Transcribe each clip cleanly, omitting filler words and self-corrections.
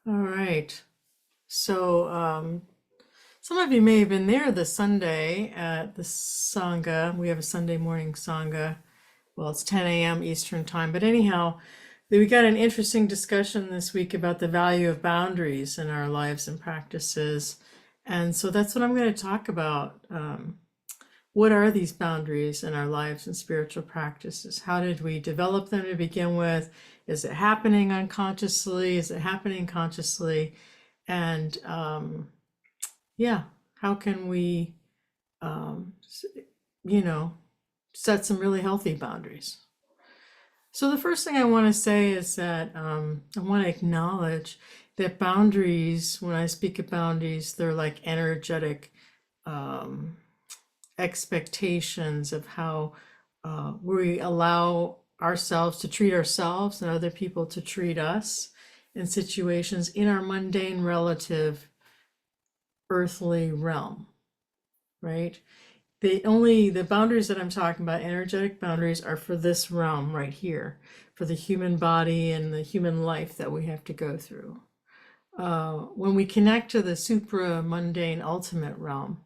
All right. So, some of you may have been there this Sunday at the Sangha. We have a Sunday morning Sangha. Well, it's 10 a.m. Eastern time. But anyhow, we got an interesting discussion this week about the value of boundaries in our lives and practices. And so that's what I'm going to talk about. What are these boundaries in our lives and spiritual practices? How did we develop them to begin with? Is it happening unconsciously? Is it happening consciously? And yeah, how can we, um, you know, set some really healthy boundaries? So the first thing I want to say is that I want to acknowledge that boundaries, when I speak of boundaries, they're like energetic um, expectations of how we allow ourselves to treat ourselves and other people to treat us in situations in our mundane relative earthly realm, right? The boundaries that I'm talking about, energetic boundaries, are for this realm right here, for the human body and the human life that we have to go through. When we connect to the supra mundane ultimate realm,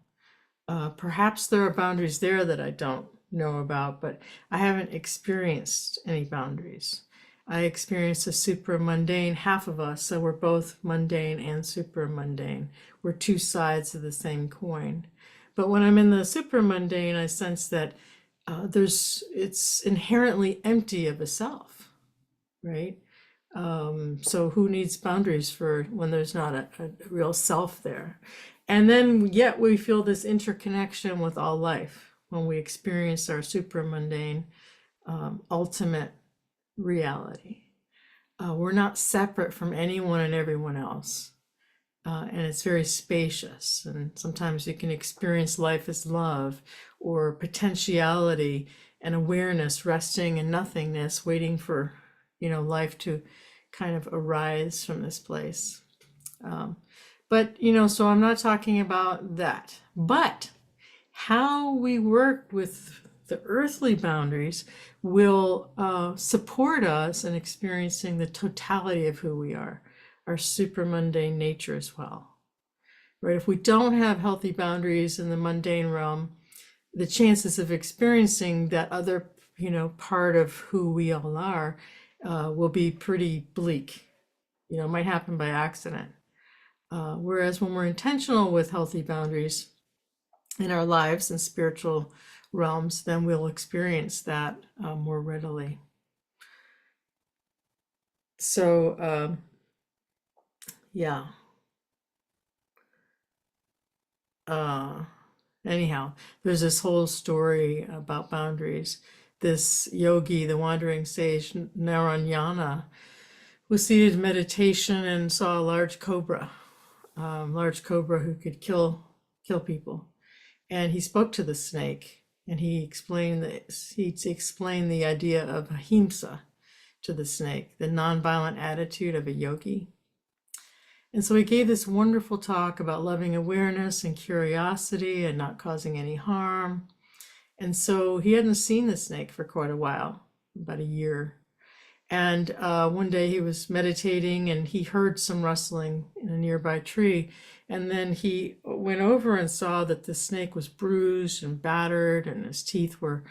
perhaps there are boundaries there that I don't know about, but I haven't experienced any boundaries. I experienced the supra mundane, half of us, so we're both mundane and supra mundane. We're two sides of the same coin. But when I'm in the supra mundane, I sense that it's inherently empty of a self, right? So who needs boundaries for when there's not a real self there? And then yet we feel this interconnection with all life when we experience our supramundane ultimate reality. We're not separate from anyone and everyone else. And it's very spacious. And sometimes you can experience life as love or potentiality and awareness resting in nothingness, waiting for, life to kind of arise from this place. But, so I'm not talking about that. But how we work with the earthly boundaries will support us in experiencing the totality of who we are, our supramundane nature as well. Right? If we don't have healthy boundaries in the mundane realm, the chances of experiencing that other, part of who we all are will be pretty bleak. It might happen by accident. Whereas when we're intentional with healthy boundaries in our lives and spiritual realms, then we'll experience that more readily. So, yeah. Anyhow, there's this whole story about boundaries. This yogi, the wandering sage Narayana, was seated in meditation and saw a large cobra who could kill people. And he spoke to the snake, and he explained the idea of ahimsa to the snake, the nonviolent attitude of a yogi. And so he gave this wonderful talk about loving awareness and curiosity and not causing any harm. And so he hadn't seen the snake for quite a while, about a year. And one day he was meditating and he heard some rustling in a nearby tree. And then he went over and saw that the snake was bruised and battered, and his teeth were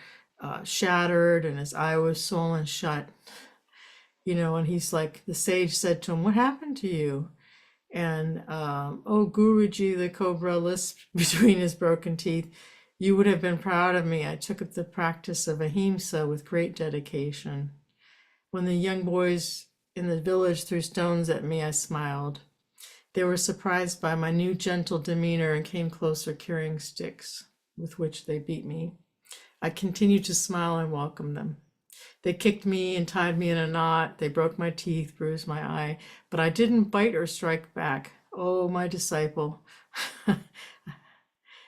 shattered, and his eye was swollen shut. And he's like, the sage said to him, "What happened to you?" And, "Oh, Guruji," the cobra lisped between his broken teeth, "you would have been proud of me. I took up the practice of ahimsa with great dedication. When the young boys in the village threw stones at me, I smiled. They were surprised by my new gentle demeanor and came closer carrying sticks with which they beat me. I continued to smile and welcome them. They kicked me and tied me in a knot. They broke my teeth, bruised my eye, but I didn't bite or strike back. Oh, my disciple."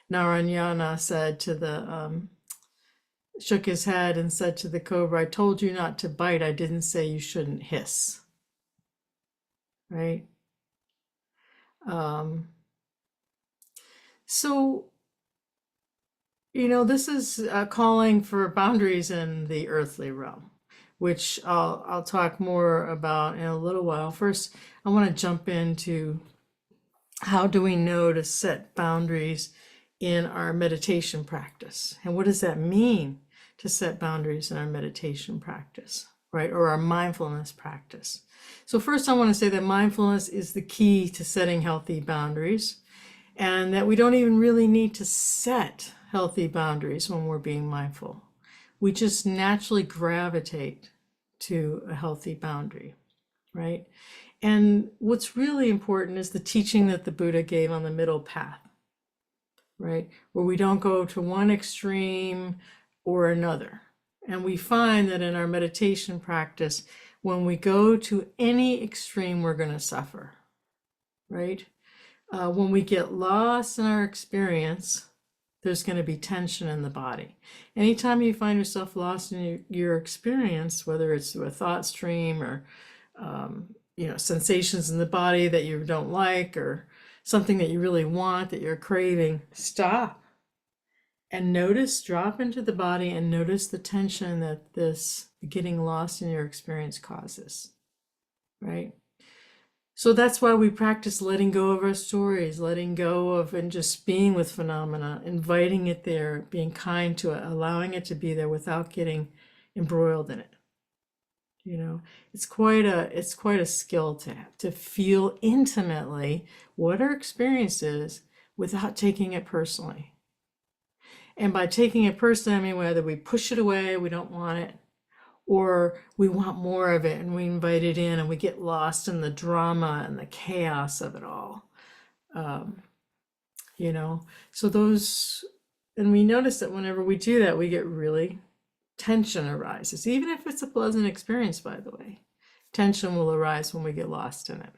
Narayana shook his head and said to the cobra, "I told you not to bite. I didn't say you shouldn't hiss." Right? Um, so, this is calling for boundaries in the earthly realm, which I'll talk more about in a little while. First, I want to jump into how do we know to set boundaries in our meditation practice? And what does that mean to set boundaries in our meditation practice, right? Or our mindfulness practice. So first I want to say that mindfulness is the key to setting healthy boundaries, and that we don't even really need to set healthy boundaries when we're being mindful. We just naturally gravitate to a healthy boundary, right? And what's really important is the teaching that the Buddha gave on the middle path, right? Where we don't go to one extreme or another. And we find that in our meditation practice, when we go to any extreme, we're going to suffer, right? When we get lost in our experience, there's going to be tension in the body. Anytime you find yourself lost in your experience, whether it's through a thought stream or sensations in the body that you don't like, or something that you really want that you're craving, stop and notice, drop into the body and notice the tension that this getting lost in your experience causes, right? So that's why we practice letting go of our stories, letting go of and just being with phenomena, inviting it there, being kind to it, allowing it to be there without getting embroiled in it. It's quite a skill to have, to feel intimately what our experience is without taking it personally. And by taking it personally, I mean whether we push it away, we don't want it, or we want more of it and we invite it in and we get lost in the drama and the chaos of it all. So and we notice that whenever we do that, we get really tension arises, even if it's a pleasant experience, by the way. Tension will arise when we get lost in it.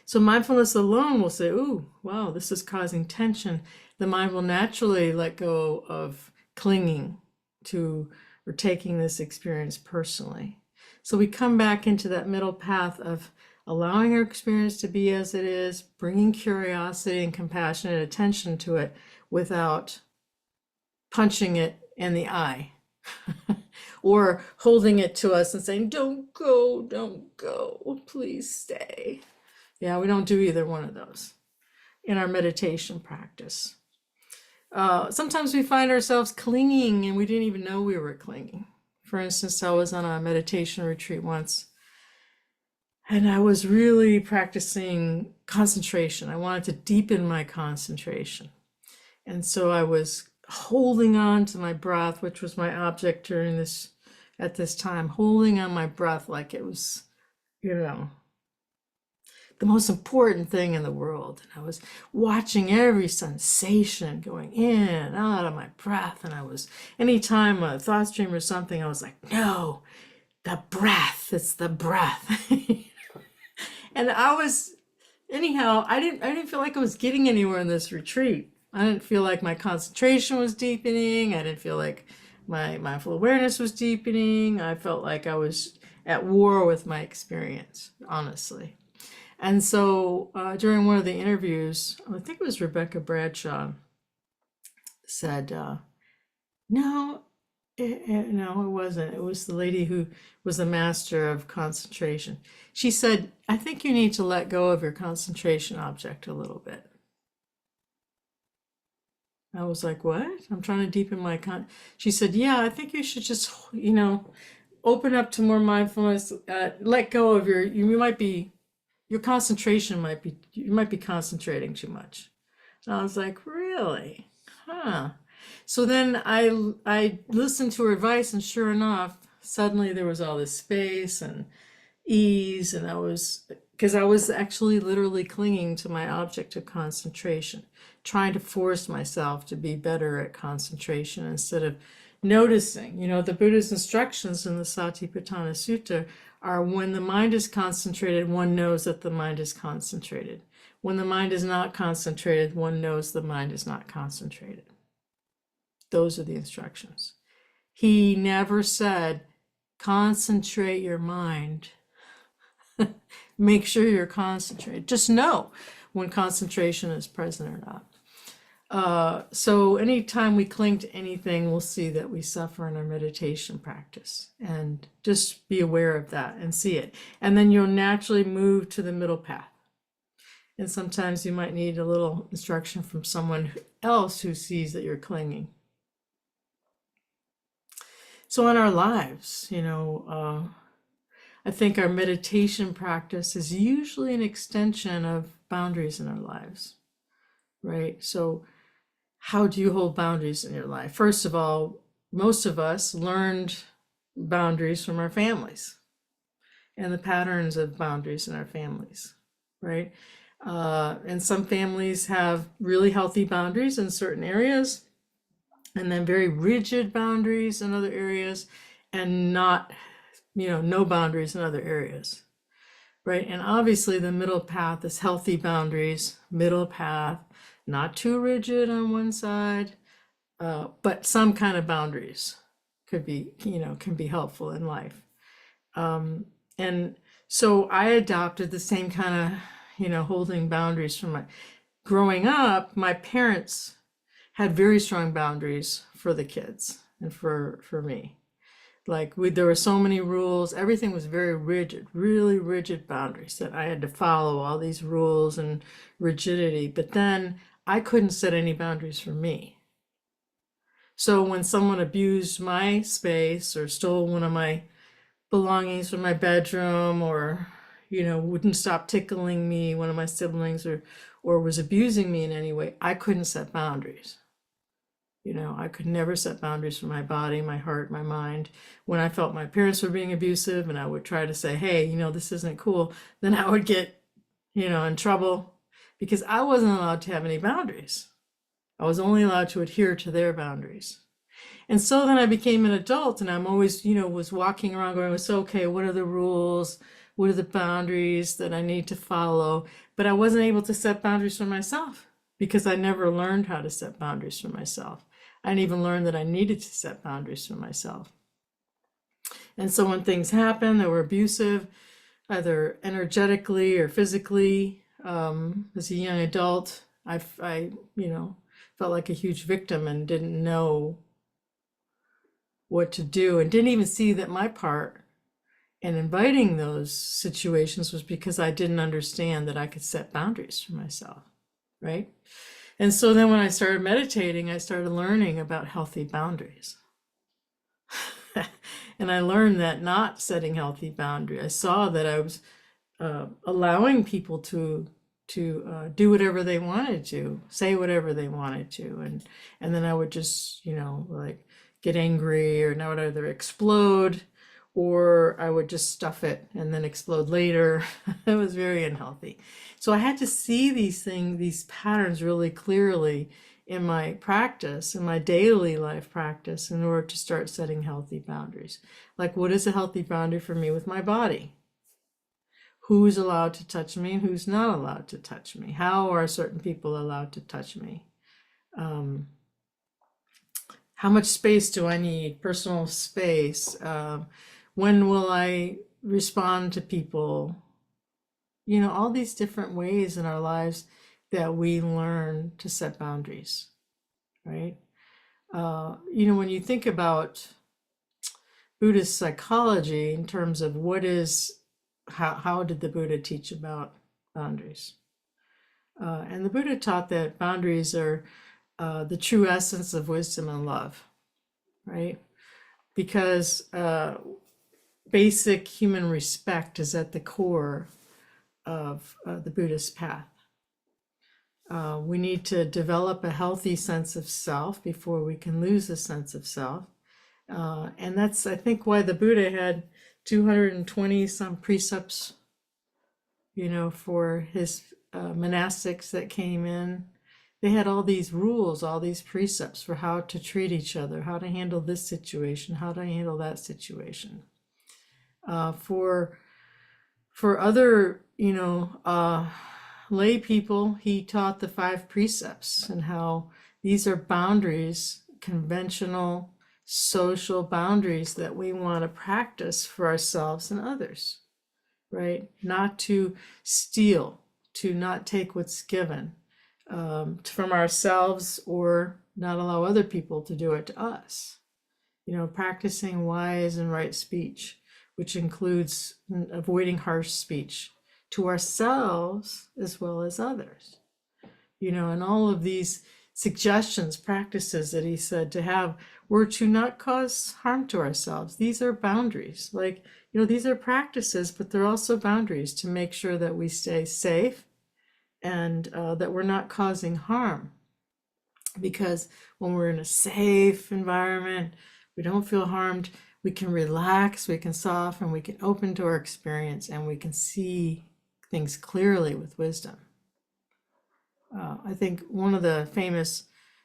So mindfulness alone will say, ooh, wow, this is causing tension. The mind will naturally let go of clinging to or taking this experience personally. So we come back into that middle path of allowing our experience to be as it is, bringing curiosity and compassionate attention to it without punching it in the eye or holding it to us and saying, don't go, please stay. Yeah, we don't do either one of those in our meditation practice. Sometimes we find ourselves clinging and we didn't even know we were clinging. For instance, I was on a meditation retreat once and I was really practicing concentration. I wanted to deepen my concentration. And so I was holding on to my breath, which was my object at this time, holding on my breath like it was, the most important thing in the world. And I was watching every sensation going in and out of my breath. And anytime a thought stream or something, I was like, no, the breath, it's the breath. And I didn't feel like I was getting anywhere in this retreat. I didn't feel like my concentration was deepening. I didn't feel like my mindful awareness was deepening. I felt like I was at war with my experience, honestly. And so during one of the interviews, I think it was Rebecca Bradshaw, said, no, it wasn't. It was the lady who was the master of concentration. She said, I think you need to let go of your concentration object a little bit. I was like, what? I'm trying to deepen my She said, yeah, I think you should just, open up to more mindfulness, let go of your concentration you might be concentrating too much. And I was like, really? Huh. So then I listened to her advice, and sure enough, suddenly there was all this space and ease, and because I was actually literally clinging to my object of concentration, trying to force myself to be better at concentration instead of noticing. The Buddha's instructions in the Satipatthana Sutta are, when the mind is concentrated, one knows that the mind is concentrated. When the mind is not concentrated, one knows the mind is not concentrated. Those are the instructions. He never said, concentrate your mind. Make sure you're concentrated. Just know when concentration is present or not. So anytime we cling to anything, we'll see that we suffer in our meditation practice. And just be aware of that and see it. And then you'll naturally move to the middle path. And sometimes you might need a little instruction from someone else who sees that you're clinging. So in our lives, I think our meditation practice is usually an extension of boundaries in our lives, right? So how do you hold boundaries in your life? First of all, most of us learned boundaries from our families and the patterns of boundaries in our families, right? And some families have really healthy boundaries in certain areas, and then very rigid boundaries in other areas, and not, no boundaries in other areas, right? And obviously the middle path is healthy boundaries, middle path, not too rigid on one side, but some kind of boundaries could be, can be helpful in life. And so I adopted the same kind of, holding boundaries from growing up. My parents had very strong boundaries for the kids and for me. Like there were so many rules, everything was very rigid, really rigid boundaries that I had to follow all these rules and rigidity. But then I couldn't set any boundaries for me. So when someone abused my space or stole one of my belongings from my bedroom, or wouldn't stop tickling me, one of my siblings, or was abusing me in any way, I couldn't set boundaries. I could never set boundaries for my body, my heart, my mind. When I felt my parents were being abusive and I would try to say, hey, this isn't cool, then I would get, in trouble because I wasn't allowed to have any boundaries. I was only allowed to adhere to their boundaries. And so then I became an adult, and I'm always, was walking around going, so, okay, what are the rules? What are the boundaries that I need to follow? But I wasn't able to set boundaries for myself because I never learned how to set boundaries for myself. I didn't even learn that I needed to set boundaries for myself. And so when things happened that were abusive, either energetically or physically, as a young adult, I felt like a huge victim and didn't know what to do, and didn't even see that my part in inviting those situations was because I didn't understand that I could set boundaries for myself, right? And so then when I started meditating, I started learning about healthy boundaries. And I learned that not setting healthy boundaries, I saw that I was allowing people to do whatever they wanted to, say whatever they wanted to, and then I would just, like get angry, or I would either explode or I would just stuff it and then explode later. It was very unhealthy. So I had to see these patterns really clearly in my practice, in my daily life practice, in order to start setting healthy boundaries. Like, what is a healthy boundary for me with my body? Who's allowed to touch me and who's not allowed to touch me? How are certain people allowed to touch me? How much space do I need? Personal space. When will I respond to people? All these different ways in our lives that we learn to set boundaries, right? When you think about Buddhist psychology in terms of how did the Buddha teach about boundaries? And the Buddha taught that boundaries are the true essence of wisdom and love, right? Because basic human respect is at the core of the Buddhist path. We need to develop a healthy sense of self before we can lose a sense of self. And that's, I think, why the Buddha had 220 some precepts, for his monastics that came in. They had all these rules, all these precepts for how to treat each other, how to handle this situation, how to handle that situation. For other, lay people, he taught the 5 precepts and how these are boundaries, conventional social boundaries that we want to practice for ourselves and others, right? Not to steal, to not take what's given, from ourselves, or not allow other people to do it to us. Practicing wise and right speech, which includes avoiding harsh speech to ourselves as well as others. And all of these suggestions, practices that he said to have were to not cause harm to ourselves. These are boundaries. These are practices, but they're also boundaries to make sure that we stay safe and that we're not causing harm. Because when we're in a safe environment, we don't feel harmed, we can relax, we can soften, we can open to our experience, and we can see things clearly with wisdom. I think one of the famous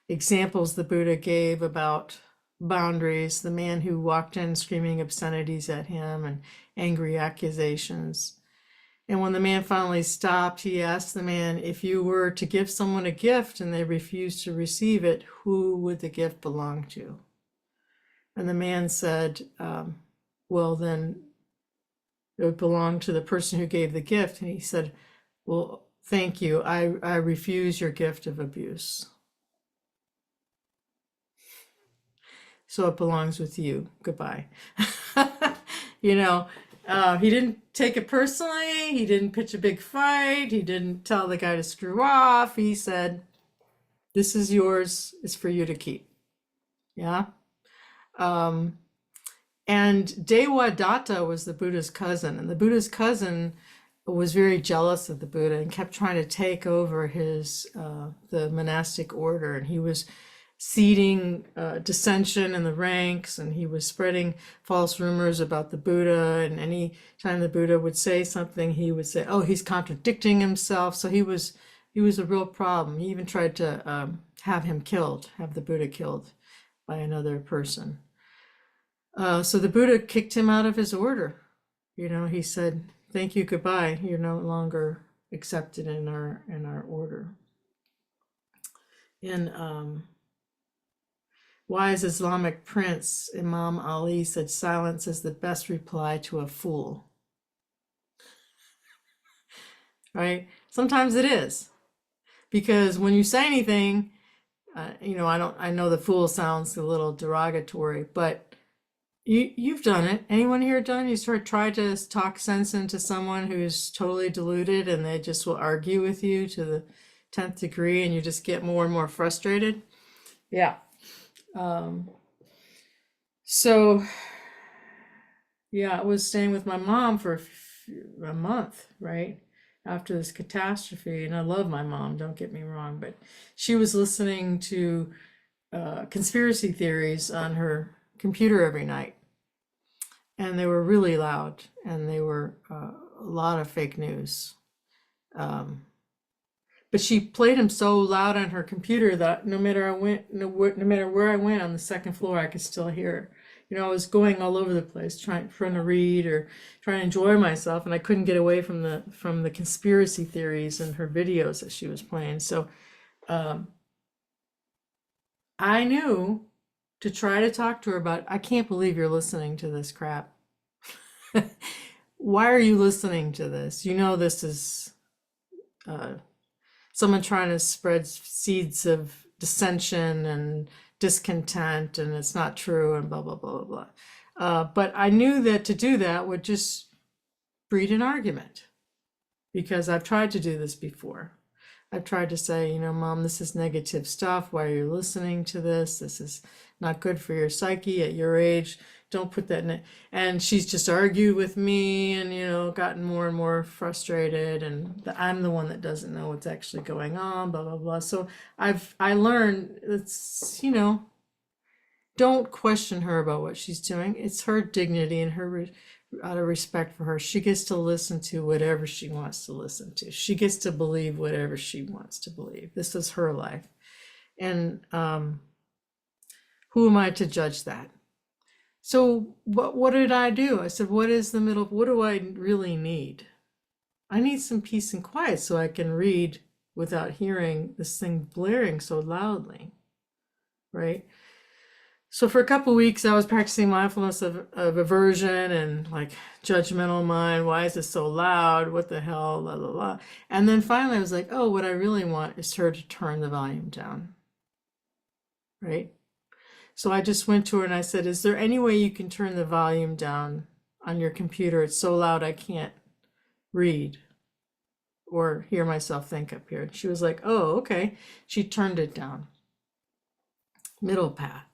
examples the Buddha gave about boundaries, the man who walked in screaming obscenities at him and angry accusations. And when the man finally stopped, he asked the man, if you were to give someone a gift and they refused to receive it, who would the gift belong to? And the man said, well, then it would belong to the person who gave the gift. And he said, well, thank you. I refuse your gift of abuse. So it belongs with you. Goodbye. He didn't take it personally. He didn't pitch a big fight. He didn't tell the guy to screw off. He said, this is yours. It's for you to keep. Yeah. And Dewa Datta was the Buddha's cousin. And the Buddha's cousin was very jealous of the Buddha and kept trying to take over the monastic order. And he was seeding dissension in the ranks, and he was spreading false rumors about the Buddha. And any time the Buddha would say something, he would say, oh, he's contradicting himself. So he was a real problem. He even tried to have the Buddha killed by another person. So the Buddha kicked him out of his order. He said, thank you, goodbye. You're no longer accepted in our order. And wise Islamic prince Imam Ali said, silence is the best reply to a fool. Right? Sometimes it is. Because when you say anything, I know the fool sounds a little derogatory, but you've done it. Anyone here done? You sort of try to talk sense into someone who's totally deluded, and they just will argue with you to the 10th degree, and you just get more and more frustrated. Yeah. So yeah, I was staying with my mom for a month, right? After this catastrophe. And I love my mom, don't get me wrong, but she was listening to conspiracy theories on her computer every night. And they were really loud, and they were a lot of fake news. But she played them so loud on her computer that no matter where I went on the second floor, I could still hear her. I was going all over the place, trying to read or trying to enjoy myself, and I couldn't get away from the conspiracy theories and her videos that she was playing. So I knew to try to talk to her about, I can't believe you're listening to this crap. Why are you listening to this? This is someone trying to spread seeds of dissension and discontent, and it's not true, and blah, blah, blah, blah, blah. But I knew that to do that would just breed an argument, because I've tried to do this before. I've tried to say, Mom, this is negative stuff. Why are you listening to this? This is not good for your psyche at your age. Don't put that in it. And she's just argued with me and, gotten more and more frustrated. And I'm the one that doesn't know what's actually going on, blah, blah, blah. So I learned it's, don't question her about what she's doing. It's her dignity and her out of respect for her, she gets to listen to whatever she wants to listen to. She gets to believe whatever she wants to believe. This is her life. And who am I to judge that? So what did I do? I said, what is the middle? What do I really need? I need some peace and quiet so I can read without hearing this thing blaring so loudly, right? So for a couple weeks, I was practicing mindfulness of aversion and like judgmental mind. Why is this so loud? What the hell? La la la. And then finally, I was like, oh, what I really want is her to turn the volume down, right? So I just went to her and I said, is there any way you can turn the volume down on your computer? It's so loud I can't read or hear myself think up here. She was like, oh, okay. She turned it down. Middle path,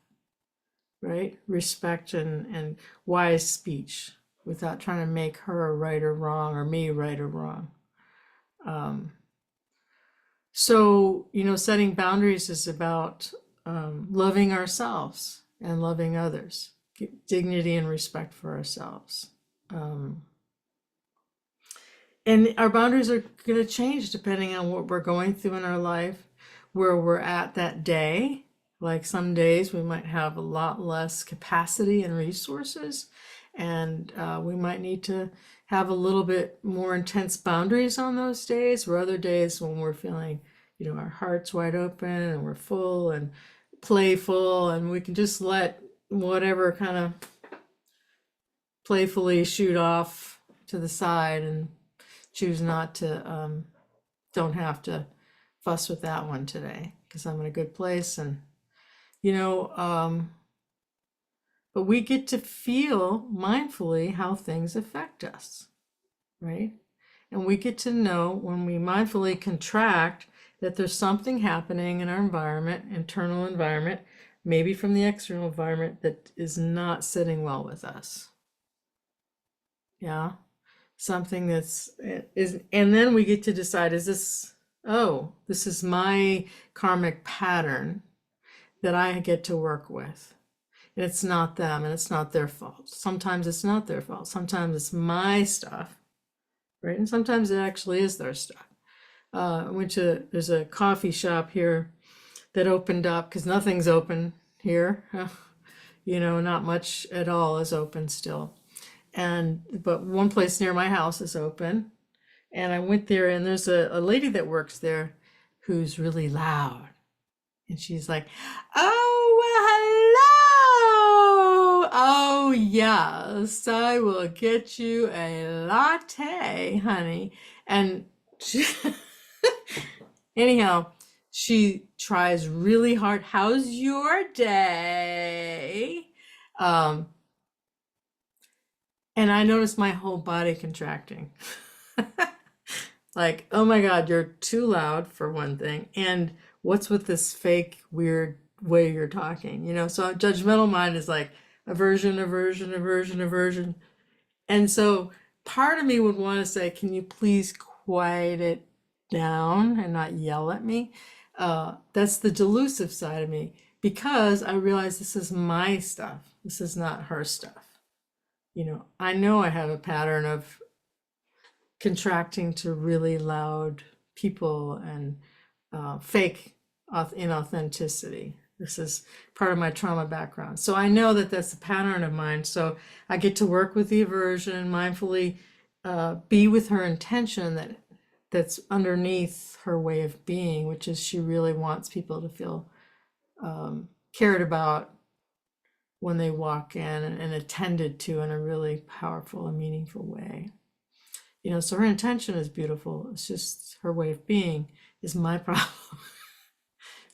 right? Respect and wise speech without trying to make her right or wrong or me right or wrong. Um, so, setting boundaries is about loving ourselves and loving others, dignity and respect for ourselves. Um, and our boundaries are going to change depending on what we're going through in our life, where we're at that day. Like some days we might have a lot less capacity and resources, and we might need to have a little bit more intense boundaries on those days, or other days when we're feeling, our heart's wide open and we're full and playful, and we can just let whatever kind of playfully shoot off to the side and choose not to, don't have to fuss with that one today because I'm in a good place. And, but we get to feel mindfully how things affect us, right? And we get to know when we mindfully contract that there's something happening in our environment, internal environment, maybe from the external environment that is not sitting well with us. Yeah. Something and then we get to decide, this is my karmic pattern that I get to work with. And it's not them and it's not their fault. Sometimes it's not their fault. Sometimes it's my stuff, right? And sometimes it actually is their stuff. There's a coffee shop here that opened up because nothing's open here. Not much at all is open still. But one place near my house is open. And I went there and there's a lady that works there who's really loud. And she's like, oh, well, hello. Oh, yes, I will get you a latte, honey. And anyhow, she tries really hard. How's your day? And I noticed my whole body contracting. Like, oh my God, you're too loud for one thing. And what's with this fake, weird way you're talking? So judgmental mind is like aversion, aversion, aversion, aversion. And so part of me would want to say, can you please quiet it down and not yell at me? That's the delusive side of me because I realize this is my stuff. This is not her stuff. I know I have a pattern of contracting to really loud people and fake inauthenticity. This is part of my trauma background. So I know that that's a pattern of mine. So I get to work with the aversion, mindfully be with her intention that's underneath her way of being, which is she really wants people to feel cared about when they walk in and attended to in a really powerful and meaningful way. So her intention is beautiful. It's just her way of being is my problem.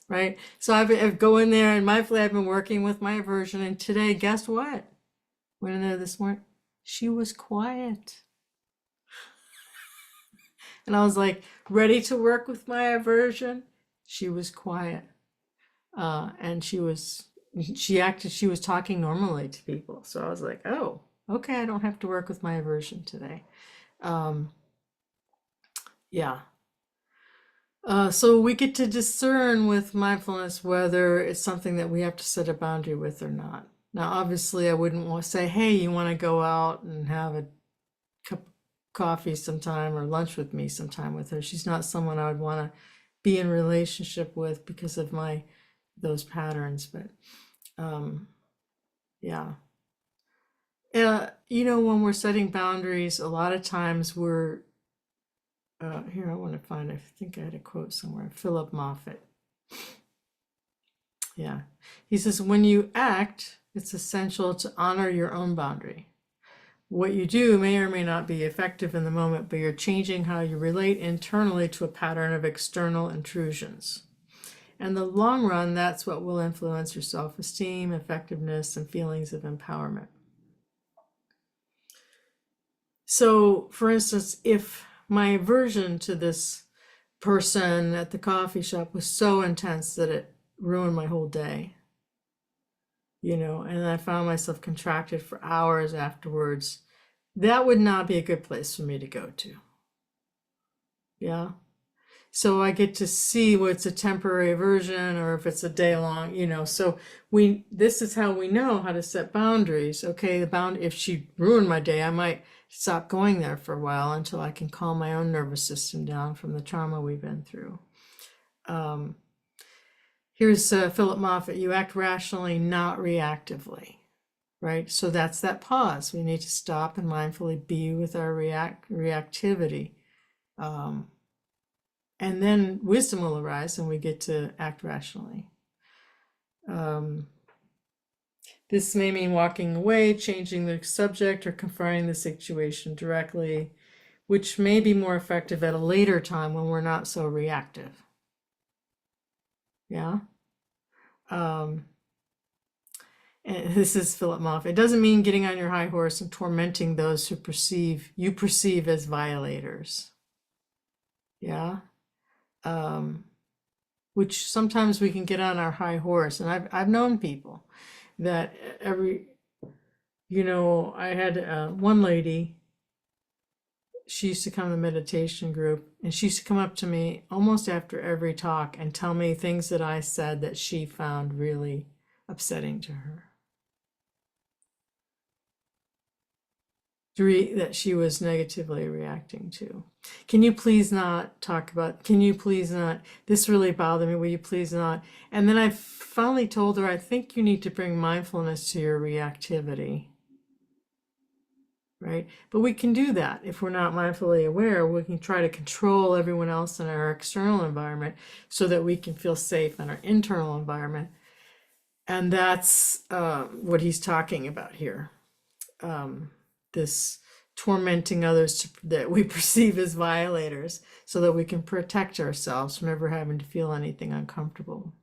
Right? So I go in there and mindfully I've been working with my aversion. And today, guess what? Went in there this morning. She was quiet. And I was like, ready to work with my aversion. She was quiet. And she was talking normally to people. So I was like, oh, okay, I don't have to work with my aversion today. Yeah. So we get to discern with mindfulness whether it's something that we have to set a boundary with or not. Now, obviously, I wouldn't want to say, hey, you want to go out and have a cup of coffee sometime or lunch with me sometime with her. She's not someone I would want to be in relationship with because of those patterns. But yeah. When we're setting boundaries, a lot of times we're here, I want to find, I think I had a quote somewhere, Philip Moffat. Yeah. He says, when you act, it's essential to honor your own boundary. What you do may or may not be effective in the moment, but you're changing how you relate internally to a pattern of external intrusions. In the long run, that's what will influence your self-esteem, effectiveness, and feelings of empowerment. So, for instance, if my aversion to this person at the coffee shop was so intense that it ruined my whole day, and I found myself contracted for hours afterwards, that would not be a good place for me to go to. Yeah. So I get to see what's a temporary aversion or if it's a day long, so this is how we know how to set boundaries. Okay, if she ruined my day, I might stop going there for a while until I can calm my own nervous system down from the trauma we've been through. Here's Philip Moffat. You act rationally, not reactively, right? So that's that pause. We need to stop and mindfully be with our reactivity. And then wisdom will arise and we get to act rationally. This may mean walking away, changing the subject, or confronting the situation directly, which may be more effective at a later time when we're not so reactive. Yeah. And this is Philip Moffat. It doesn't mean getting on your high horse and tormenting those who you perceive as violators. Yeah. Which sometimes we can get on our high horse. And I've known people that I had one lady, she used to come to the meditation group, and she used to come up to me almost after every talk and tell me things that I said that she found really upsetting to her. That she was negatively reacting to. Can you please not talk about, this really bothered me, will you please not? And then I finally told her, I think you need to bring mindfulness to your reactivity, right? But we can do that if we're not mindfully aware. We can try to control everyone else in our external environment so that we can feel safe in our internal environment. And that's what he's talking about here. This tormenting others that we perceive as violators so that we can protect ourselves from ever having to feel anything uncomfortable.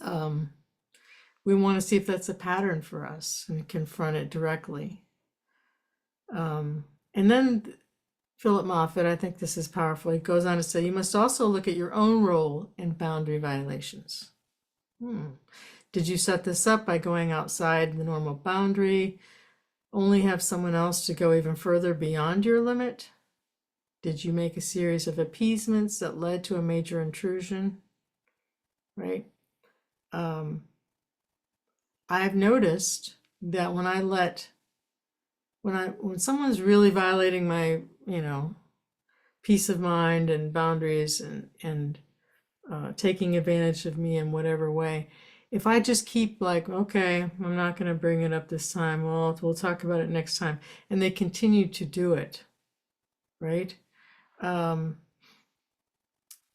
We want to see if that's a pattern for us and confront it directly. And then Philip Moffat, I think this is powerful. He goes on to say, you must also look at your own role in boundary violations. Did you set this up by going outside the normal boundary? Only have someone else to go even further beyond your limit? Did you make a series of appeasements that led to a major intrusion? Right? I've noticed that when someone's really violating my, peace of mind and boundaries and taking advantage of me in whatever way, if I just keep like, okay, I'm not going to bring it up this time, well, we'll talk about it next time, and they continue to do it, right?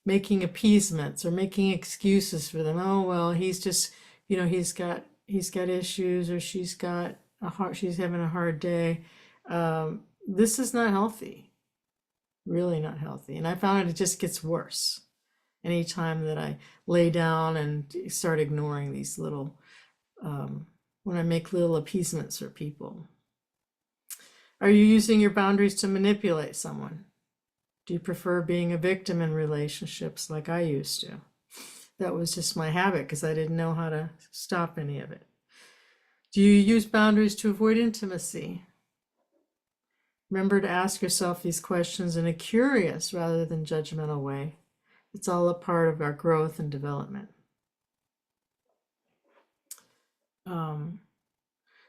Making appeasements or making excuses for them. Oh, well, he's just, he's got issues, or she's having a hard day. This is not healthy, really not healthy. And I found it just gets worse anytime that I lay down and start ignoring these little, when I make little appeasements for people. Are you using your boundaries to manipulate someone? Do you prefer being a victim in relationships like I used to? That was just my habit because I didn't know how to stop any of it. Do you use boundaries to avoid intimacy? Remember to ask yourself these questions in a curious rather than judgmental way. It's all a part of our growth and development.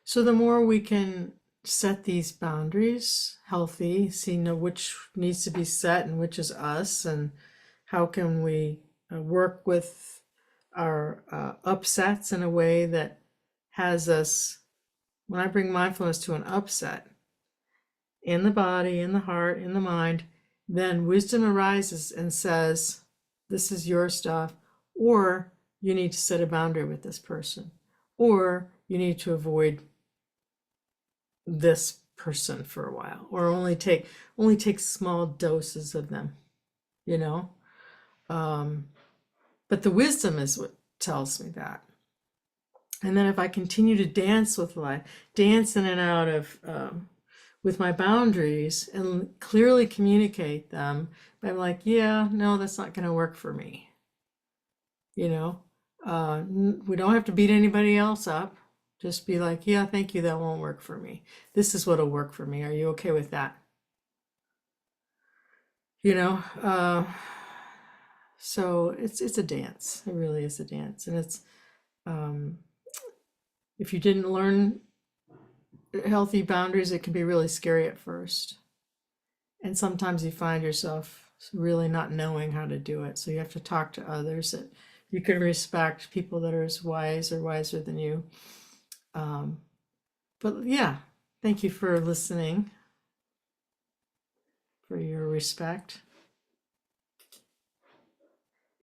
So the more we can set these boundaries healthy, see which needs to be set and which is us, and how can we work with our upsets in a way that has us, when I bring mindfulness to an upset in the body, in the heart, in the mind, then wisdom arises and says, this is your stuff, or you need to set a boundary with this person, or you need to avoid this person for a while, or only take small doses of them, you know. But the wisdom is what tells me that. And then if I continue to dance with life, dance in and out of with my boundaries and clearly communicate them, I'm like, yeah, no, that's not going to work for me. You know, we don't have to beat anybody else up. Just be like, yeah, thank you, that won't work for me. This is what'll work for me. Are you okay with that? You know, so it's a dance. It really is a dance, and it's if you didn't learn healthy boundaries, it can be really scary at first. And sometimes you find yourself really not knowing how to do it. So you have to talk to others that you can respect, people that are as wise or wiser than you. But yeah, thank you for listening, for your respect.